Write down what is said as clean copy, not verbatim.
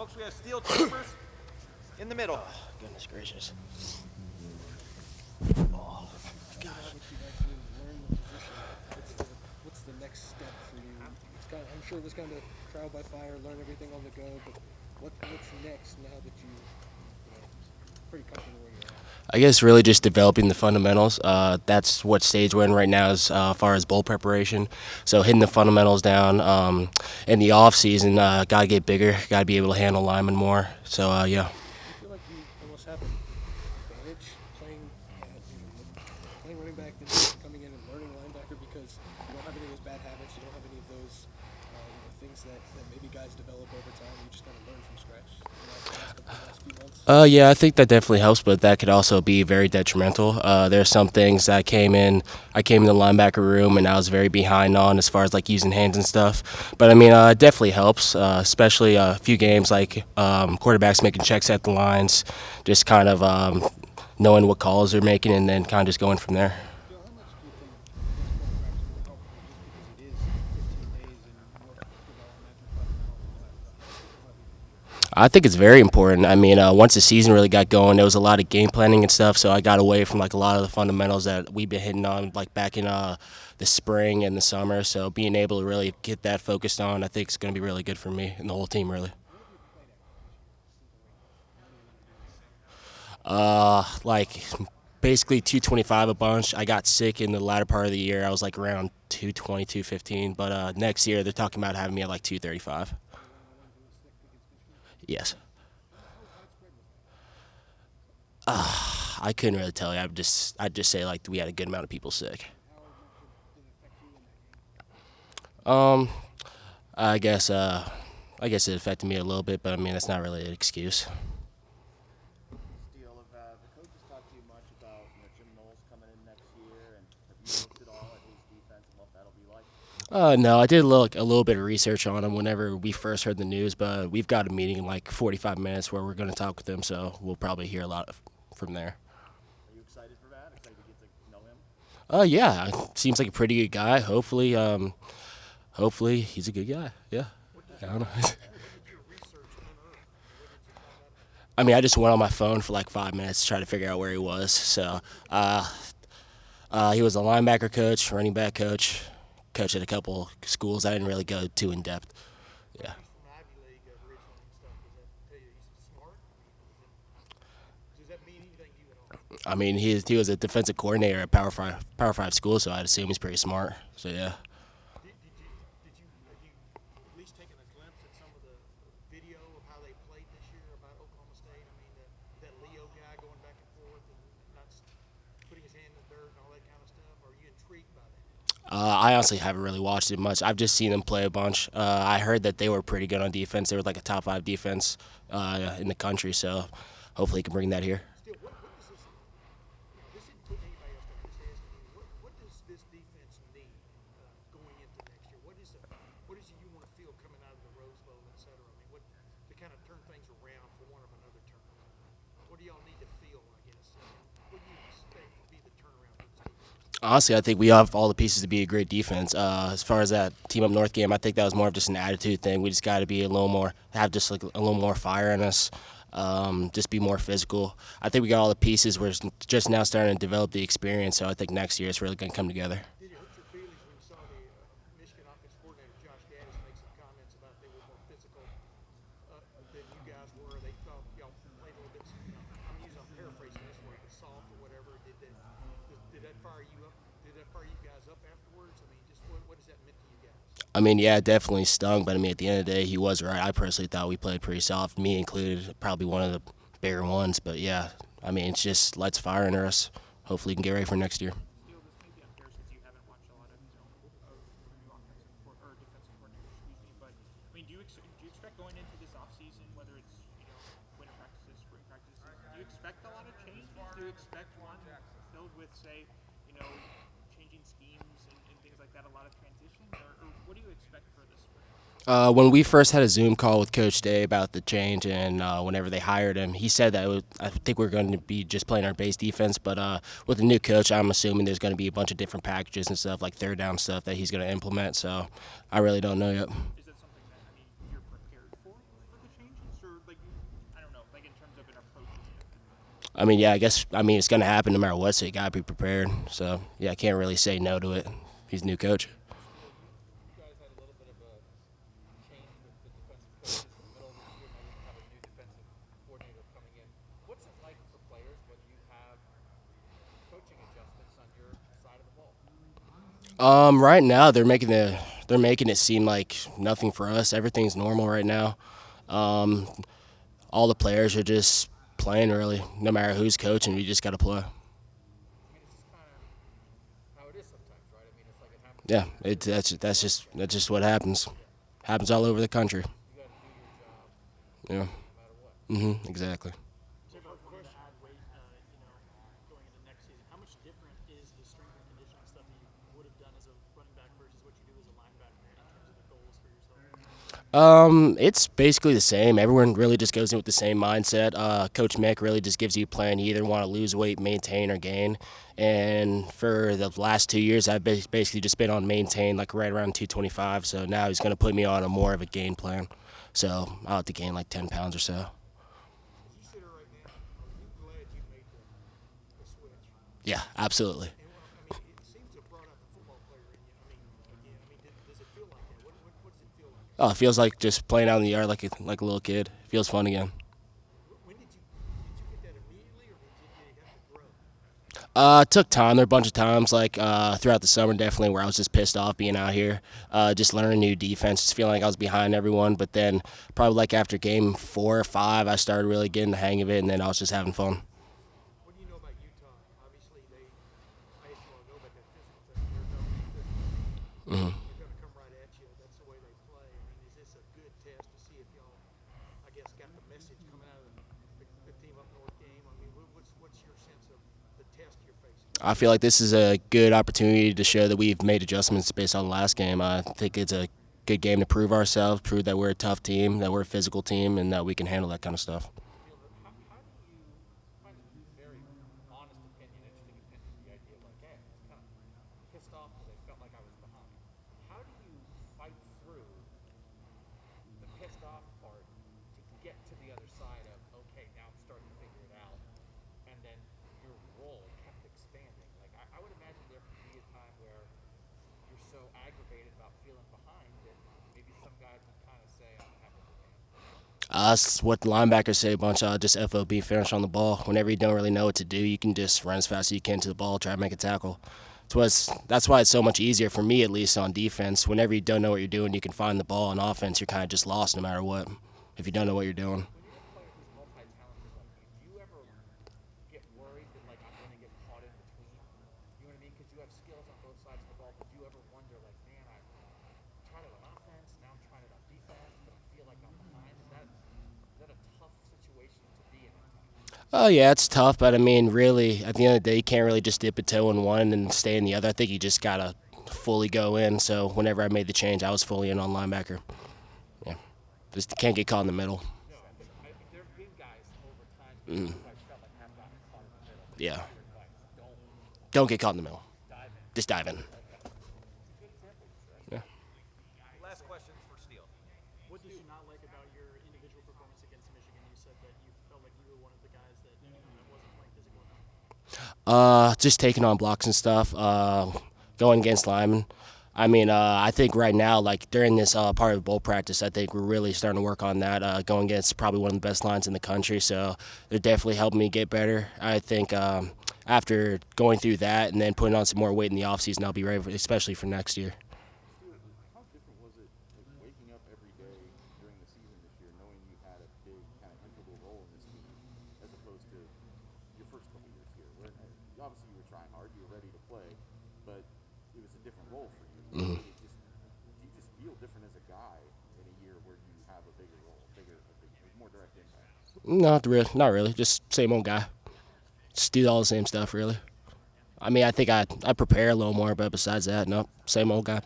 Folks, we have Steele Chambers in the middle. Oh, goodness gracious. Oh, gosh. What's the next step for you? I'm sure it was kind of trial by fire, learn everything on the go, but what's next now that you pretty comfortable where you're at? I guess really just developing the fundamentals. That's what stage we're in right now as far as bowl preparation. So hitting the fundamentals down. In the off season, got to get bigger. Got to be able to handle linemen more. So yeah. I feel like you almost have an advantage playing running back than coming in and learning linebacker because you don't have any of those bad habits. You don't have any of those things that maybe guys develop over time. You just kind of learn from scratch. The last few months. Yeah, I think that definitely helps, but that could also be very detrimental. There's some things that I came in the linebacker room and I was very behind on as far as like using hands and stuff. But I mean, it definitely helps, especially a few games like quarterbacks making checks at the lines, just kind of knowing what calls they're making and then kind of just going from there. How much do you think these quarterbacks will help just because it is 15 days and more development and fundamentals? I think it's very important. I mean, once the season really got going, there was a lot of game planning and stuff, so I got away from like a lot of the fundamentals that we've been hitting on like back in the spring and the summer. So being able to really get that focused on, I think is going to be really good for me and the whole team, really. Like basically 225 a bunch. I got sick in the latter part of the year. I was like around 220, 215, but next year they're talking about having me at like 235. Yes. I couldn't really tell you. I'd just say like we had a good amount of people sick. I guess it affected me a little bit, but I mean that's not really an excuse. Steele, have the coaches talked to you much about Jim Knowles coming in next year, and have you looked at all at his defense and what that'll be like? No, I did look a little bit of research on him whenever we first heard the news, but we've got a meeting in like 45 minutes where we're going to talk with him, so we'll probably hear a lot from there. Are you excited for that? Excited to get to know him? Yeah, seems like a pretty good guy. Hopefully he's a good guy. Yeah, I don't know. I mean, I just went on my phone for like 5 minutes to try to figure out where he was. So, he was a linebacker coach, running back coach, coached at a couple schools. I didn't really go too in depth. Yeah. I mean, he was a defensive coordinator at Power Five school, so I'd assume he's pretty smart. So yeah. Have you at least taken a glimpse at some of the video of how they played this year about Oklahoma State? I mean, that Leo guy going back and forth and not putting his hand in the dirt and all that kind of stuff. Are you intrigued by that? I honestly haven't really watched it much. I've just seen them play a bunch. I heard that they were pretty good on defense. They were like a top 5 defense in the country, so hopefully he can bring that here. Still, what does this isn't to anybody else, but I'm just asking you, what does this defense need going into next year? What is it you want to feel coming out of the Rose Bowl, et cetera? I mean, what to kind of turn things around, for want of another term? What do y'all need to feel, I guess? What do you expect to be the turnaround for this defense? Honestly, I think we have all the pieces to be a great defense. As far as that team up north game, I think that was more of just an attitude thing. We just got to be have just like a little more fire in us. Just be more physical. I think we got all the pieces. We're just now starting to develop the experience, so I think next year it's really going to come together. Did it hurt your feelings when you saw the Michigan offensive coordinator Josh Gaddis make some comments about they were more physical than you guys were? They thought y'all played a little bit. I'm paraphrasing this word, but soft or whatever. Did that fire you up? Did that fire you guys up afterwards? I mean, just what does that mean to you guys? I mean, yeah, it definitely stung, but I mean, at the end of the day, he was right. I personally thought we played pretty soft, me included, probably one of the bigger ones. But yeah, I mean, it's just lights fire under us. Hopefully, we can get ready for next year. Steele, this may be unfair since you haven't watched a lot of new offensive or defensive coordinator, but I mean, do you expect going into this offseason, whether it's winter practices, spring practices, do you expect a lot of changes? Do you expect one filled with, say, changing schemes and things like that, a lot of transition, or what do you expect for this spring? When we first had a Zoom call with Coach Day about the change and whenever they hired him, he said that I think we're going to be just playing our base defense, but with the new coach, I'm assuming there's going to be a bunch of different packages and stuff, like third down stuff that he's going to implement, so I really don't know yet. Is that something that, you're prepared for the changes, or like I don't know, like in terms of an approach? I mean, yeah, I mean, it's going to happen no matter what, so you got to be prepared. So, yeah, I can't really say no to it. He's a new coach. You guys had a little bit of a change with the defensive coaches in the middle of this year. Now you have a new defensive coordinator coming in. What's it like for players when you have coaching adjustments on your side of the ball? Right now they're making it seem like nothing for us. Everything's normal right now. All the players are just playing really. No matter who's coaching, we just got to play. I mean, it's just kind of how it is sometimes, right? I mean, it's like it happens. Yeah, that's just what happens. Happens all over the country. You got to do your job Yeah. no matter what. Exactly. So if I were to add weight, going into next season, how much different is the strength and conditioning stuff that you would have done as a running back versus what you do as a linebacker in terms of the goals for yourself? It's basically the same. Everyone really just goes in with the same mindset. Coach Mick really just gives you a plan. You either want to lose weight, maintain, or gain. And for the last 2 years, I've basically just been on maintain, like right around 225. So now he's going to put me on a more of a gain plan. So I'll have to gain like 10 pounds or so. As you sit here right now, are you glad you made the switch? Yeah, absolutely. And I mean, it seems to have brought out the football player in you. Does it feel like that? What does it feel like? Oh, it feels like just playing out in the yard like a little kid. It feels fun again. When did you get that immediately, or did you have to grow? It took time. There were a bunch of times, like throughout the summer, definitely, where I was just pissed off being out here, just learning new defense, just feeling like I was behind everyone. But then, probably like after game 4 or 5, I started really getting the hang of it, and then I was just having fun. What do you know about Utah? Obviously, I just want to know about that physical thing. They're going to come right at you. That's the way they play. I mean, is this a good test to see if y'all, I guess, got the message coming out of the team up north game? I mean, what's your sense of the test you're facing? I feel like this is a good opportunity to show that we've made adjustments based on the last game. I think it's a good game to prove ourselves, prove that we're a tough team, that we're a physical team, and that we can handle that kind of stuff. How do you find a very honest opinion, interesting opinion, the idea of like, hey, I was kind of pissed off because I felt like I was behind. How do you fight through the pissed off part to get to the other side of, okay, now I'm starting to figure it out, and then your role kept expanding? Like, I would imagine there could be a time where you're so aggravated about feeling behind that maybe some guys would kind of say, I'm happy with that. That's what the linebackers say a bunch of, just FOB, finish on the ball. Whenever you don't really know what to do, you can just run as fast as you can to the ball, try to make a tackle. That's why it's so much easier for me, at least on defense. Whenever you don't know what you're doing, you can find the ball. On offense, you're kind of just lost no matter what, if you don't know what you're doing. When you're a player who's multi-talented like you, do you ever get worried that like I'm going to get caught in between? You know what I mean? Because you have skills on both sides of the ball, but do you ever wonder like, man, I tried it on offense, now I'm trying it on defense, but I feel like I'm behind? Is that a tough situation to be in? Oh, yeah, it's tough, but I mean, really, at the end of the day, you can't really just dip a toe in one and stay in the other. I think you just got to fully go in. So whenever I made the change, I was fully in on linebacker. Yeah, just can't get caught in the middle. No, there have been guys over time who I felt like have gotten caught in the middle. Yeah, Like, don't get caught in the middle. dive in. Just dive in. Yeah. Last question for Steele. What did you not like about your individual performance against Michigan? You said that you felt like you were one of the guys that wasn't playing physical enough. Just taking on blocks and stuff. Going against linemen. I mean, I think right now, like during this part of bowl practice, I think we're really starting to work on that. Going against probably one of the best lines in the country, so they're definitely helping me get better. I think after going through that and then putting on some more weight in the offseason, I'll be ready, especially for next year. How different was it waking up every day during the season this year, knowing you had a big kind of integral role in this team, as opposed to your first couple years here? Where obviously you were trying hard, you were ready to play, but it was a different role for you. Do you just feel different as a guy in a year where you have a bigger role, more direct impact? Not really. Just same old guy. Just do all the same stuff, really. I mean, I think I prepare a little more, but besides that, no, same old guy.